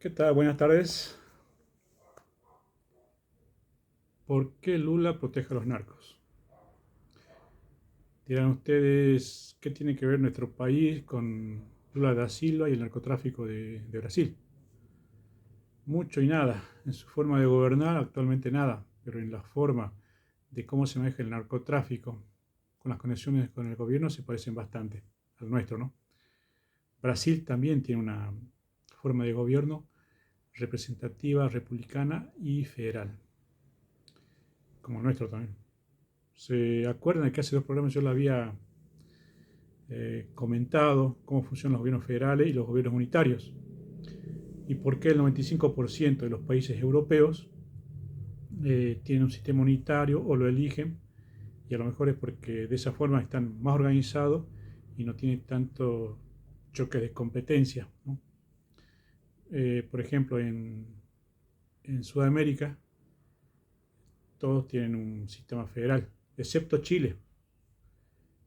¿Qué tal? Buenas tardes. ¿Por qué Lula protege a los narcos? Dirán ustedes, ¿qué tiene que ver nuestro país con Lula da Silva y el narcotráfico de Brasil? Mucho y nada. En su forma de gobernar, actualmente nada. Pero en la forma de cómo se maneja el narcotráfico, con las conexiones con el gobierno, se parecen bastante al nuestro, ¿no? Brasil también tiene una forma de gobierno representativa, republicana y federal, como el nuestro también. ¿Se acuerdan de que hace dos programas yo le había comentado cómo funcionan los gobiernos federales y los gobiernos unitarios? Y por qué el 95% de los países europeos tienen un sistema unitario o lo eligen, y a lo mejor es porque de esa forma están más organizados y no tienen tanto choque de competencia, ¿no? Por ejemplo, en Sudamérica todos tienen un sistema federal, excepto Chile.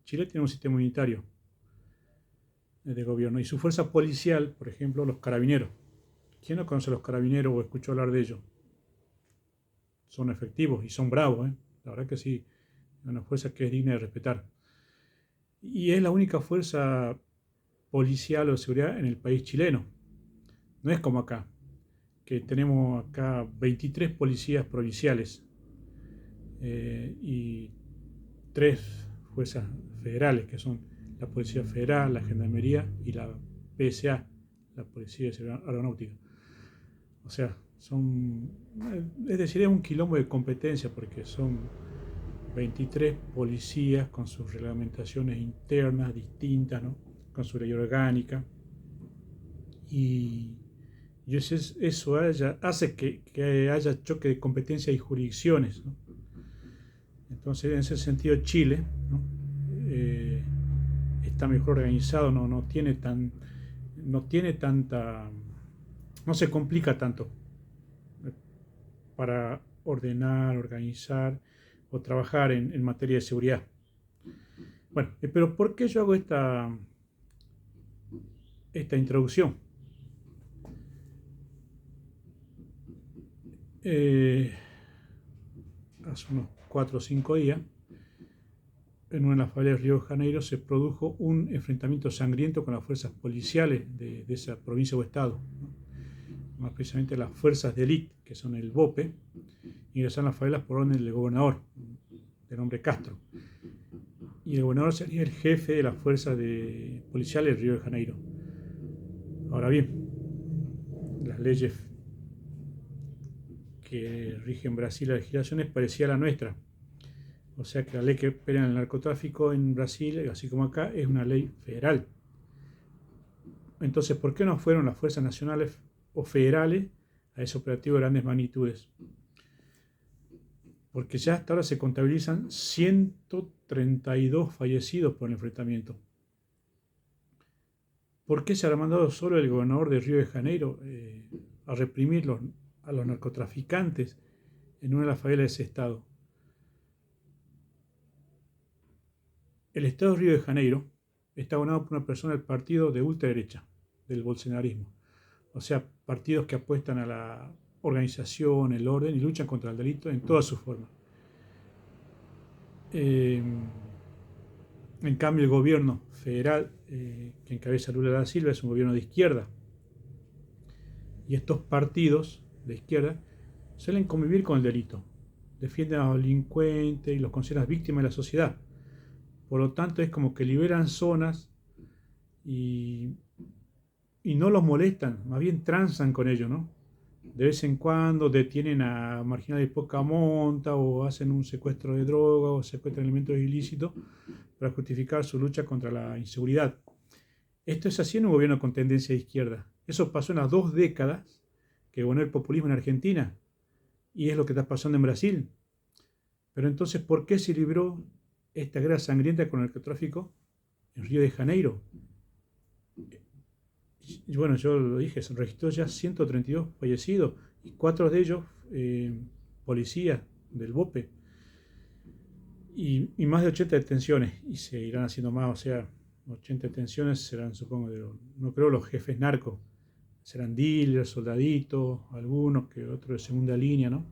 Chile tiene un sistema unitario de gobierno y su fuerza policial, por ejemplo, los carabineros. ¿Quién no conoce a los carabineros o escuchó hablar de ellos? Son efectivos y son bravos, ¿eh? La verdad que sí, es una fuerza que es digna de respetar. Y es la única fuerza policial o de seguridad en el país chileno. No es como acá, que tenemos acá 23 policías provinciales y 3 fuerzas federales, que son la Policía Federal, la Gendarmería y la PSA, la Policía de Seguridad Aeronáutica. O sea, es decir, es un quilombo de competencia porque son 23 policías con sus reglamentaciones internas distintas, ¿no? Con su ley orgánica. Y, eso hace que haya choque de competencia y jurisdicciones, ¿no? Entonces, en ese sentido, Chile, ¿no? Eh, está mejor organizado, no tiene tanta, no se complica tanto para ordenar, organizar o trabajar en materia de seguridad. Bueno, pero ¿por qué yo hago esta introducción? Eh, Hace unos 4 o 5 días, en una de las favelas de Río de Janeiro, se produjo un enfrentamiento sangriento con las fuerzas policiales de esa provincia o estado, ¿no? Más precisamente las fuerzas de élite, que son el BOPE, ingresaron a las favelas por orden del gobernador, de nombre Castro. Y el gobernador sería el jefe de las fuerzas policiales de Río de Janeiro. Ahora bien, las leyes que rigen Brasil, la legislación es parecida a la nuestra. O sea que la ley que opera en el narcotráfico en Brasil, así como acá, es una ley federal. Entonces, ¿por qué no fueron las fuerzas nacionales o federales a ese operativo de grandes magnitudes? Porque ya hasta ahora se contabilizan 132 fallecidos por el enfrentamiento. ¿Por qué se habrá mandado solo el gobernador de Río de Janeiro a reprimir a los narcotraficantes en una de las favelas de ese estado? El estado de Río de Janeiro está gobernado por una persona del partido de ultraderecha, del bolsonarismo. O sea, partidos que apuestan a la organización, el orden y luchan contra el delito en todas sus formas. Eh, en cambio, el gobierno federal que encabeza Lula da Silva es un gobierno de izquierda. Y estos partidos de izquierda suelen convivir con el delito, defienden a los delincuentes y los consideran víctimas de la sociedad. Por lo tanto, es como que liberan zonas y, y no los molestan, más bien transan con ellos, ¿no? De vez en cuando detienen a marginales de poca monta o hacen un secuestro de droga o secuestran elementos ilícitos para justificar su lucha contra la inseguridad. Esto es así en un gobierno con tendencia de izquierda. Eso pasó en las 2 décadas que gobernó el populismo en Argentina y es lo que está pasando en Brasil. Pero entonces, ¿por qué se libró esta guerra sangrienta con el narcotráfico en Río de Janeiro? Y bueno, yo lo dije, se registró ya 132 fallecidos y 4 de ellos policías del BOPE y más de 80 detenciones y se irán haciendo más, o sea, 80 detenciones serán, supongo, no creo los jefes narcos, serán dealers, soldaditos, algunos que otros de segunda línea, ¿no?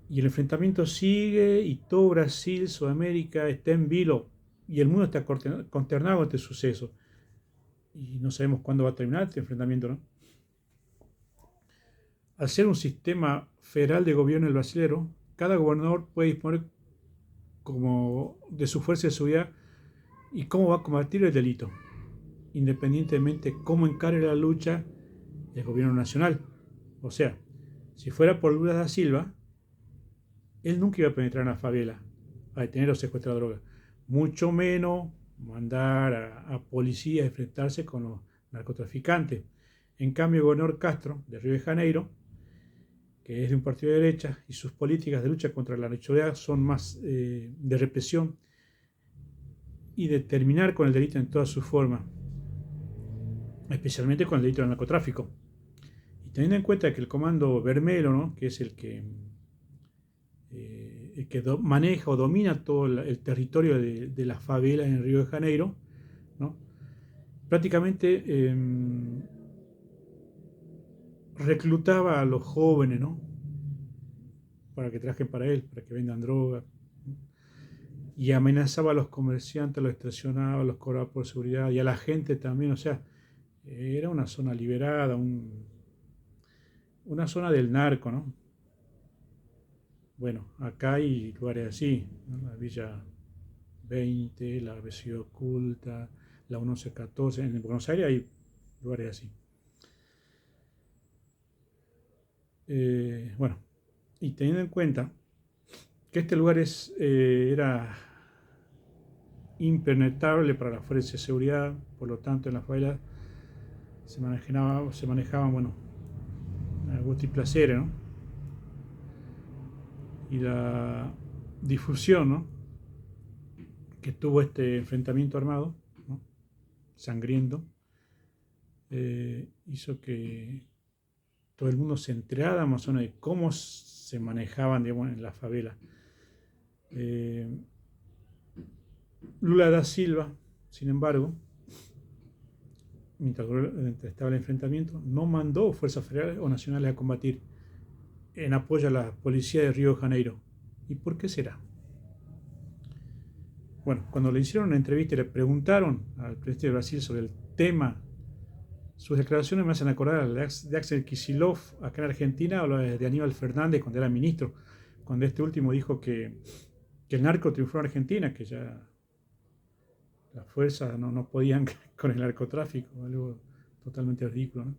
Y el enfrentamiento sigue y todo Brasil, Sudamérica está en vilo y el mundo está consternado con este suceso. Y no sabemos cuándo va a terminar este enfrentamiento, ¿no? Al ser un sistema federal de gobierno el brasilero, cada gobernador puede disponer como de su fuerza de seguridad y cómo va a combatir el delito, independientemente de cómo encare la lucha el gobierno nacional. O sea, si fuera por Lula da Silva, él nunca iba a penetrar en la favela a detener o secuestrar drogas, mucho menos mandar a policías a enfrentarse con los narcotraficantes. En cambio, el gobernador Castro, de Río de Janeiro, que es de un partido de derecha, y sus políticas de lucha contra la inseguridad son más de represión y de terminar con el delito en todas sus formas, especialmente con el delito del narcotráfico. Y teniendo en cuenta que el Comando Vermelho, ¿no?, que es el que maneja o domina todo el territorio de las favelas en Río de Janeiro, ¿no?, prácticamente reclutaba a los jóvenes, ¿no?, para que trabajen para él, para que vendan drogas, ¿no?, y amenazaba a los comerciantes, los extorsionaba, los cobraba por seguridad y a la gente también. O sea, era una zona liberada, una zona del narco, ¿no? Bueno, acá hay lugares así, ¿no? La Villa 20, la Ciudad Oculta, la 1114. En Buenos Aires hay lugares así. Bueno, y teniendo en cuenta que este lugar era impenetrable para las fuerzas de seguridad, por lo tanto en la favela se manejaban, bueno, gustos y placeres, ¿no? Y la difusión, ¿no?, que tuvo este enfrentamiento armado, ¿no?, sangriento, hizo que todo el mundo se enterara más o menos de cómo se manejaban, digamos, en la favela. Lula da Silva, sin embargo, mientras estaba el enfrentamiento, no mandó fuerzas federales o nacionales a combatir en apoyo a la policía de Río de Janeiro. ¿Y por qué será? Bueno, cuando le hicieron una entrevista y le preguntaron al presidente de Brasil sobre el tema, sus declaraciones me hacen acordar a las de Axel Kicillof acá en Argentina o las de Aníbal Fernández cuando era ministro, cuando este último dijo que el narco triunfó en Argentina, que ya las fuerzas no podían con el narcotráfico, algo totalmente ridículo, ¿no?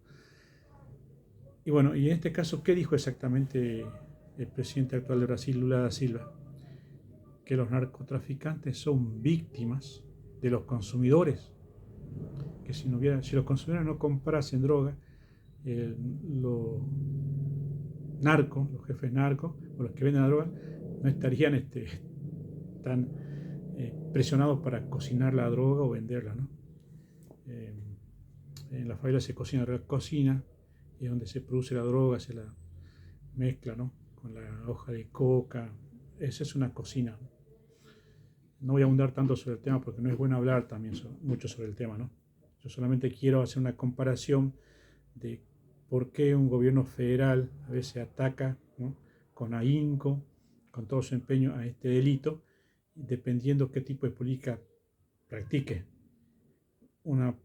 Y bueno, y en este caso, ¿qué dijo exactamente el presidente actual de Brasil, Lula da Silva? Que los narcotraficantes son víctimas de los consumidores, que si los consumidores no comprasen droga, los narcos, los jefes narcos o los que venden la droga, no estarían tan presionados para cocinar la droga o venderla, ¿no? En la favela se cocina y es donde se produce la droga, se la mezcla, ¿no?, con la hoja de coca. Esa es una cocina. No voy a abundar tanto sobre el tema porque no es bueno hablar también mucho sobre el tema, ¿no? Yo solamente quiero hacer una comparación de por qué un gobierno federal a veces ataca, ¿no?, con ahínco, con todo su empeño a este delito, dependiendo qué tipo de política practique. Un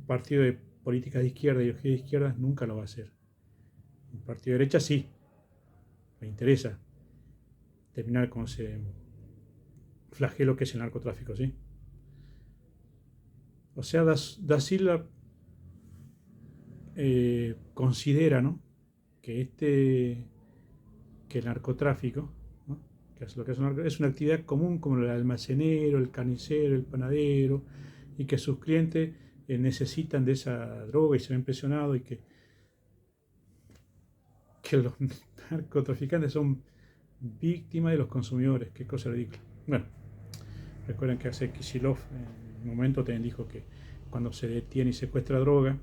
partido de política de izquierda y de izquierda nunca lo va a hacer. Un partido de derecha sí, me interesa terminar con ese flagelo que es el narcotráfico, ¿sí? O sea, Da Silva considera, ¿no?, que el narcotráfico, ¿no?, que es lo que es una actividad común como el almacenero, el carnicero, el panadero, y que sus clientes necesitan de esa droga y se ven presionados, y que los narcotraficantes son víctimas de los consumidores. Qué cosa ridícula. Bueno, recuerden que hace Kicillof en un momento también dijo que cuando se detiene y secuestra droga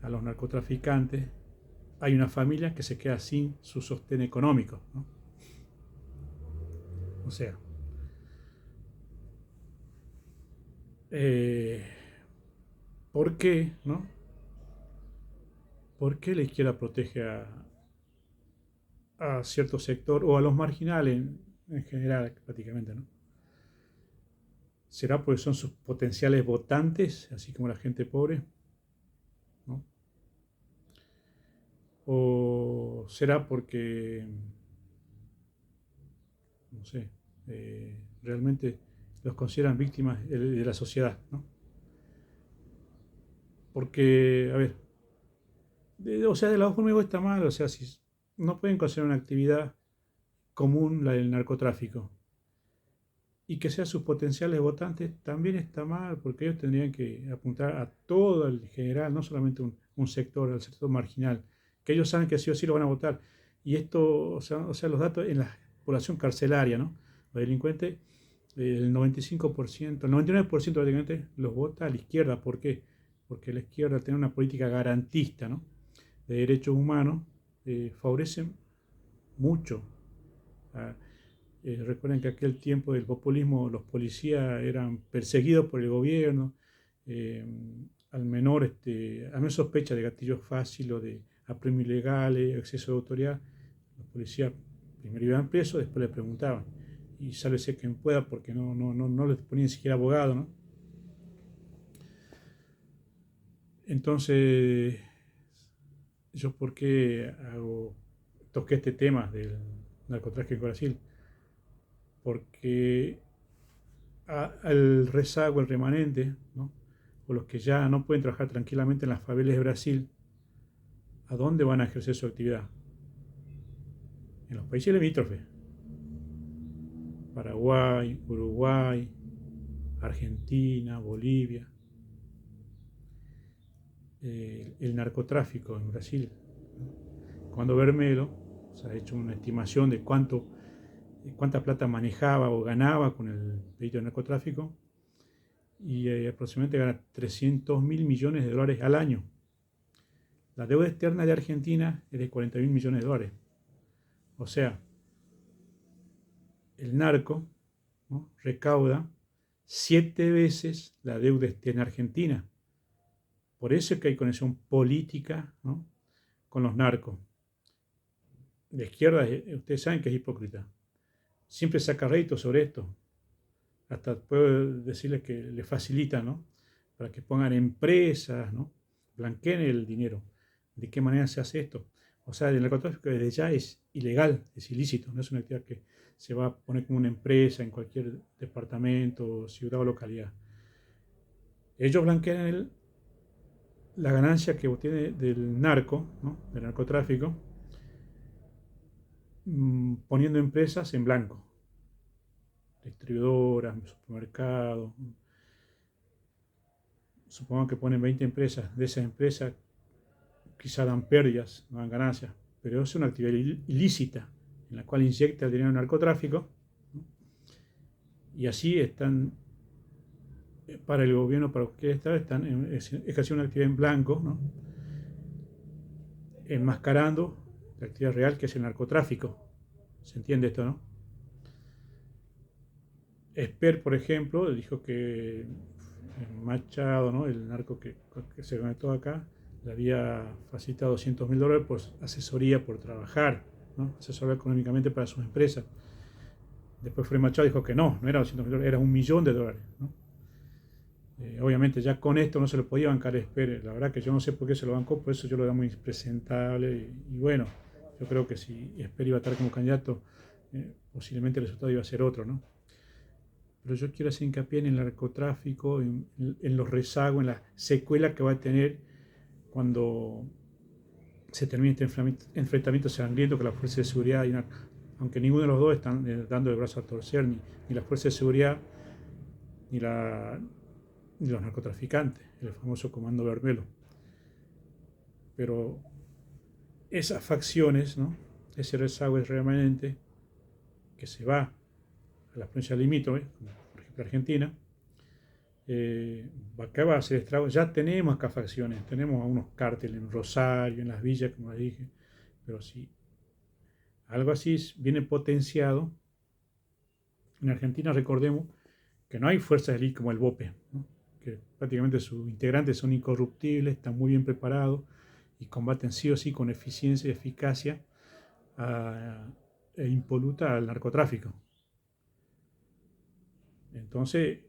a los narcotraficantes, hay una familia que se queda sin su sostén económico, ¿no? O sea, ¿por qué, no?, ¿Por qué la izquierda protege a cierto sector o a los marginales en general, prácticamente, ¿no? ¿Será porque son sus potenciales votantes, así como la gente pobre? ¿No? ¿O será porque, no sé, realmente los consideran víctimas de la sociedad? ¿No? Porque, a ver, o sea, de la forma igual está mal, o sea, si no pueden considerar una actividad común la del narcotráfico y que sean sus potenciales votantes también está mal, porque ellos tendrían que apuntar a todo el general, no solamente un sector, al sector marginal, que ellos saben que sí o sí lo van a votar. Y esto, o sea los datos en la población carcelaria, ¿no? Los delincuentes, el 95%, el 99% de los delincuentes los vota a la izquierda. ¿Por qué? Porque la izquierda tiene una política garantista, ¿no? De derechos humanos, favorecen mucho a, recuerden que aquel tiempo del populismo los policías eran perseguidos por el gobierno, eh, al menor, a menos sospecha de gatillo fácil o de apremio ilegales, exceso de autoridad, los policías primero iban presos, después le preguntaban, y sálvese quien pueda porque no les ponían ni siquiera abogado, ¿no? Entonces, yo por qué toqué este tema del narcotráfico en Brasil, porque al rezago, el remanente, ¿no? O los que ya no pueden trabajar tranquilamente en las favelas de Brasil, ¿a dónde van a ejercer su actividad? En los países limítrofes, Paraguay, Uruguay, Argentina, Bolivia. El narcotráfico en Brasil, ¿no? Cuando Bermelo se ha hecho una estimación de cuánta plata manejaba o ganaba con el delito de narcotráfico, y aproximadamente gana 300 mil millones de dólares al año. La deuda externa de Argentina es de 40 mil millones de dólares. O sea, el narco, ¿no? Recauda 7 veces la deuda externa argentina. Por eso es que hay conexión política, ¿no? Con los narcos. La izquierda, ustedes saben que es hipócrita. Siempre saca rédito sobre esto. Hasta puedo decirles que le facilita, ¿no? Para que pongan empresas, ¿no? Blanqueen el dinero. ¿De qué manera se hace esto? O sea, el narcotráfico desde ya es ilegal, es ilícito, no es una actividad que se va a poner como una empresa en cualquier departamento, ciudad o localidad. Ellos blanquean la ganancia que obtiene del narco, ¿no? Del narcotráfico, poniendo empresas en blanco, distribuidoras, supermercados. Supongo que ponen 20 empresas, de esas empresas quizá dan pérdidas, no dan ganancias, pero es una actividad ilícita en la cual inyecta el dinero del narcotráfico, ¿no? Y así están, para el gobierno, para cualquier estado, es casi una actividad en blanco, ¿no? Enmascarando la actividad real que es el narcotráfico. ¿Se entiende esto, no? Esper, por ejemplo, dijo que Machado, ¿no? El narco que se conectó acá, le había facilitado 200 mil dólares por asesoría, por trabajar, ¿no? Asesorar económicamente para sus empresas. Después Fred Machado dijo que no era 200 mil dólares, era $1.000.000, ¿no? Obviamente ya con esto no se lo podía bancar Esper. La verdad que yo no sé por qué se lo bancó, por eso yo lo veo muy impresentable. Y bueno, yo creo que si Esper iba a estar como candidato, posiblemente el resultado iba a ser otro, ¿no? Pero yo quiero hacer hincapié en el narcotráfico, en los rezagos, en la secuela que va a tener cuando se termine este enfrentamiento sangriento con las fuerzas de seguridad, aunque ninguno de los dos están dando el brazo a torcer, ni las fuerzas de seguridad, ni, ni los narcotraficantes, el famoso Comando Bermelo. Pero esas facciones, ¿no? Ese rezago es remanente que se va a las provincias limítrofes, como por ejemplo Argentina, acá va a hacer estragos. Ya tenemos acá facciones, tenemos a unos cárteles en Rosario, en las villas, como les dije, pero si algo así viene potenciado, en Argentina recordemos que no hay fuerzas de élite como el BOPE, ¿no? Que prácticamente sus integrantes son incorruptibles, están muy bien preparados y combaten sí o sí con eficiencia y eficacia e impoluta al narcotráfico. Entonces,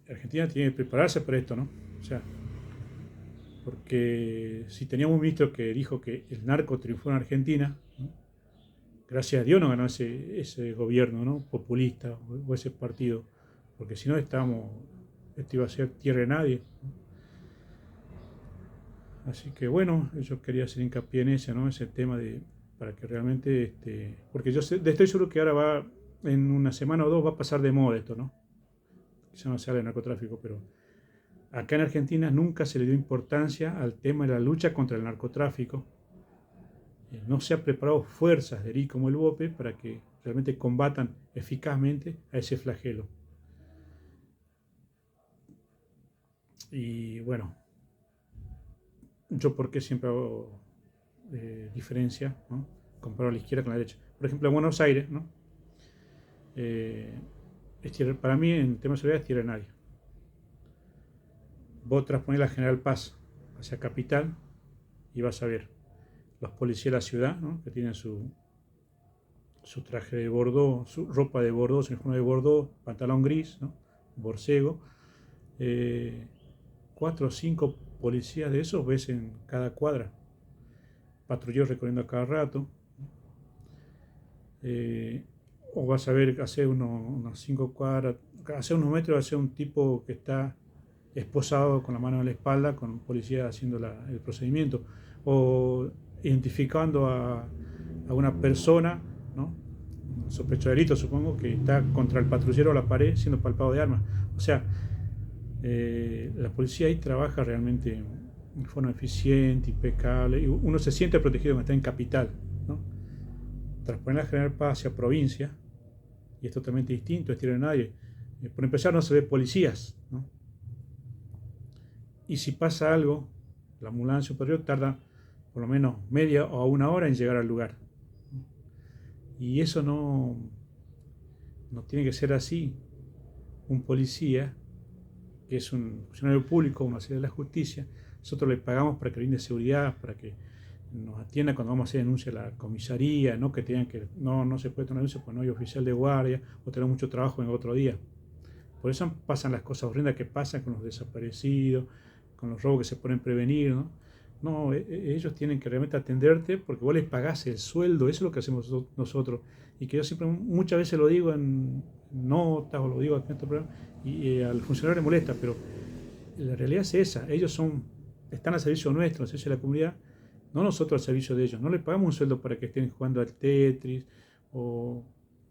Argentina tiene que prepararse para esto, ¿no? O sea, porque si teníamos un ministro que dijo que el narco triunfó en Argentina, ¿no? Gracias a Dios no ganó ese gobierno, ¿no? Populista o ese partido, porque si no esto iba a ser tierra de nadie. Así que bueno, yo quería hacer hincapié en ese, ¿no? Ese tema para que realmente, porque estoy seguro que ahora en una semana o dos va a pasar de moda esto, ¿no? Quizá no se habla de narcotráfico, pero acá en Argentina nunca se le dio importancia al tema de la lucha contra el narcotráfico. No se ha preparado fuerzas de ERI como el BOPE para que realmente combatan eficazmente a ese flagelo. Y bueno, yo porque siempre hago diferencia, ¿no? Comparo a la izquierda con la derecha. Por ejemplo, en Buenos Aires, ¿no? Para mí en tema de seguridad es tierra de nadie. Vos transponés la General Paz hacia Capital y vas a ver los policías de la ciudad, ¿no? Que tienen su traje de bordó, su ropa de bordó, su uniforme de bordó, pantalón gris, ¿no? Borcego. 4 o 5 policías de esos ves en cada cuadra. Patrulleros recorriendo a cada rato. O vas a ver hace unos 5 cuadras, hace unos metros, hace un tipo que está esposado con la mano en la espalda, con un policía haciendo el procedimiento, o identificando a una persona, ¿no? Sospechoso de delito, supongo, que está contra el patrullero a la pared siendo palpado de armas. O sea, la policía ahí trabaja realmente de forma eficiente, impecable, y uno se siente protegido cuando está en capital, ¿no? Transponer la General Paz hacia provincia, y es totalmente distinto, es tierra de nadie. Por empezar, no se ve policías, ¿no? Y si pasa algo, la ambulancia superior tarda por lo menos media o una hora en llegar al lugar. Y eso no tiene que ser así. Un policía, que es un funcionario público, un auxiliar de la justicia, nosotros le pagamos para que brinde seguridad, para que nos atienda cuando vamos a hacer denuncia a la comisaría, no que tengan que, no se puede tomar denuncia porque no hay oficial de guardia o tenemos mucho trabajo en otro día. Por eso pasan las cosas horrendas que pasan con los desaparecidos, con los robos que se pueden prevenir, ¿no? No, ellos tienen que realmente atenderte porque vos les pagás el sueldo, eso es lo que hacemos nosotros. Y que yo siempre, muchas veces lo digo en notas o lo digo aquí en este programa, y al funcionario le molesta, pero la realidad es esa, ellos están al servicio nuestro, al servicio de la comunidad, no nosotros al servicio de ellos. No les pagamos un sueldo para que estén jugando al Tetris o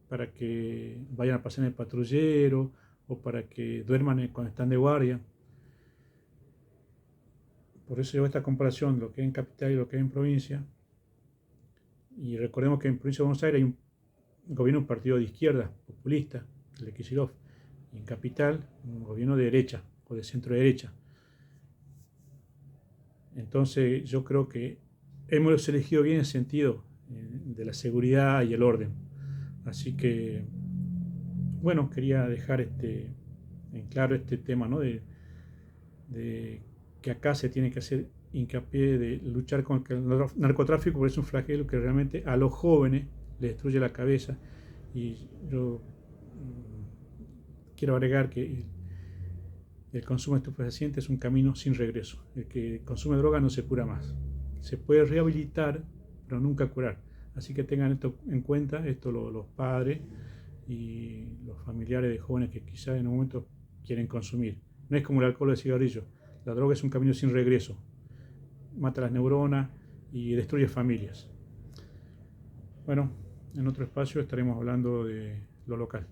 para que vayan a pasar en el patrullero o para que duerman cuando están de guardia. Por eso llevo esta comparación, lo que es en capital y lo que es en provincia. Y recordemos que en provincia de Buenos Aires hay un gobierno, un partido de izquierda, populista, el de Kicillof. Y en capital, un gobierno de derecha o de centro derecha. Entonces yo creo que hemos elegido bien el sentido de la seguridad y el orden. Así que, bueno, quería dejar en claro este tema, ¿no? de que acá se tiene que hacer hincapié de luchar contra el narcotráfico, porque es un flagelo que realmente a los jóvenes les destruye la cabeza. Y yo quiero agregar que el consumo de estupefacientes es un camino sin regreso. El que consume droga no se cura más. Se puede rehabilitar, pero nunca curar. Así que tengan esto en cuenta, los padres y los familiares de jóvenes que quizás en un momento quieren consumir. No es como el alcohol o el cigarrillo. La droga es un camino sin regreso. Mata las neuronas y destruye familias. Bueno, en otro espacio estaremos hablando de lo local.